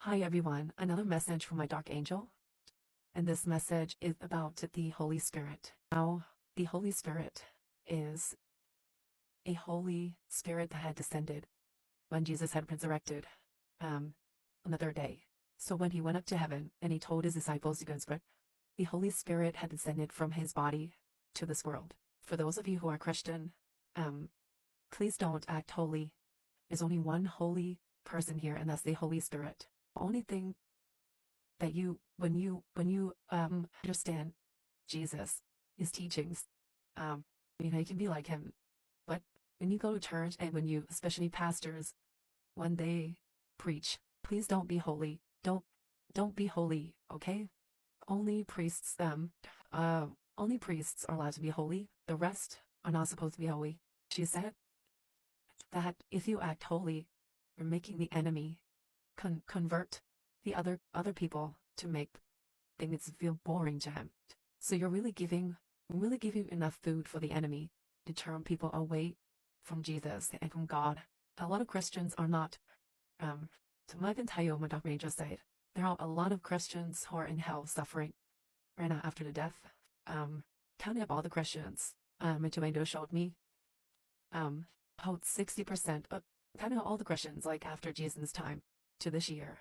Hi everyone, another message from my dark angel, and this message is about the Holy Spirit. Now, the Holy Spirit is a Holy Spirit that had descended when Jesus had resurrected on the third day. So when he went up to heaven and he told his disciples to go and spread, the Holy Spirit had descended from his body to this world. For those of you who are Christian, please don't act holy. There's only one holy person here, and that's the Holy Spirit. The only thing that when you understand Jesus, his teachings, you can be like him. But when you go to church and when you, especially pastors, when they preach, please don't be holy. Don't be holy, okay? Only priests only priests are allowed to be holy. The rest are not supposed to be holy. She said that if you act holy, you're making the enemy convert the other people to make things feel boring to him. So you're really giving enough food for the enemy to turn people away from Jesus and from God. A lot of Christians are not. So I can tell you what Dr. Ranger said. There are a lot of Christians who are in hell suffering right now after the death. Counting up all the Christians, Angel showed me about 60% of counting up all the Christians like after Jesus' time to this year,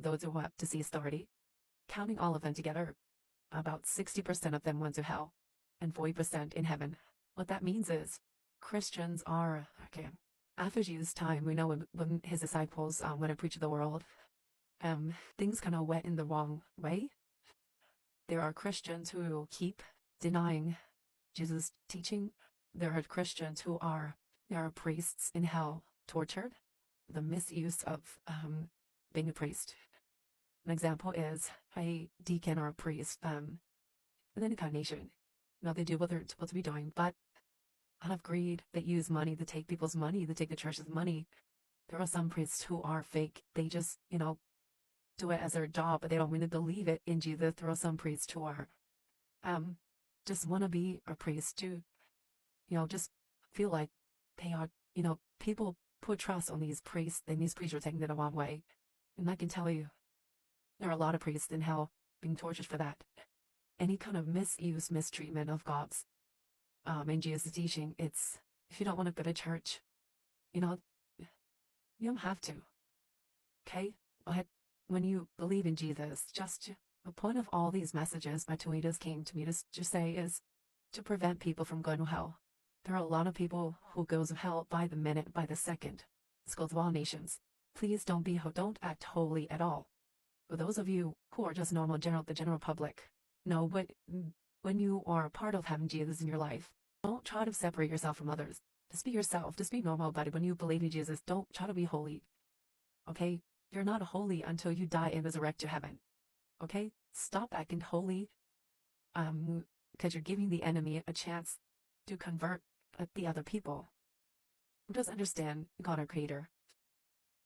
those who have deceased already, counting all of them together, about 60% of them went to hell and 40% in heaven. What that means is Christians are, okay, after Jesus' time, we know when his disciples went and preached to the world, things kind of went in the wrong way. There are Christians who will keep denying Jesus' teaching. There are Christians who there are priests in hell tortured, the misuse of being a priest. An example is a deacon or a priest in any kind of nation. They do what they're supposed to be doing, but out of greed, they use money to take people's money, they take the church's money. There are some priests who are fake. They just, do it as their job, but they don't really believe it in Jesus. There are some priests who are just want to be a priest to, just feel like they are, people put trust on these priests, and these priests are taking it the wrong way. And I can tell you, there are a lot of priests in hell being tortured for that. Any kind of misuse, mistreatment of God's in Jesus' teaching, it's, if you don't want to go to church, you don't have to. Okay? But when you believe in Jesus, just the point of all these messages my two leaders came to me to just say is to prevent people from going to hell. There are a lot of people who go to hell by the minute, by the second. This goes to all nations. Please don't act holy at all. For those of you who are just the general public, know when you are a part of having Jesus in your life, don't try to separate yourself from others. Just be yourself. Just be normal about it. When you believe in Jesus, don't try to be holy. Okay? You're not holy until you die and resurrect to heaven. Okay? Stop acting holy because you're giving the enemy a chance to convert the other people. Just understand God, our Creator.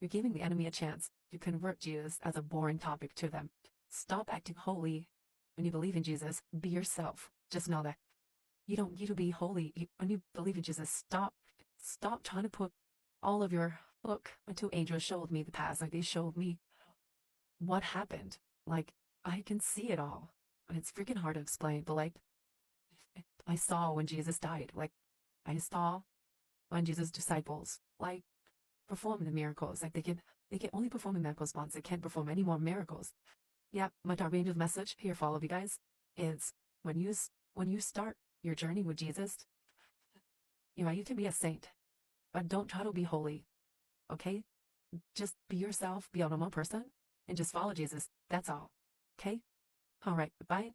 You're giving the enemy a chance to convert Jesus as a boring topic to them. Stop acting holy when you believe in Jesus. Be yourself. Just know that. You don't need to be holy. When you believe in Jesus, stop trying to put all of your, look, my two angels showed me the past. Like, they showed me what happened. Like, I can see it all. And it's freaking hard to explain, but like, I saw when Jesus died. Like, I saw when Jesus' disciples, like, perform the miracles. Like, they can only perform the miracles once. They can't perform any more miracles. Yeah, my dark angel's message here for all of you guys is when you start your journey with Jesus, you can be a saint, but don't try to be holy. Okay? Just be yourself, be a normal person, and just follow Jesus. That's all. Okay? All right. Bye.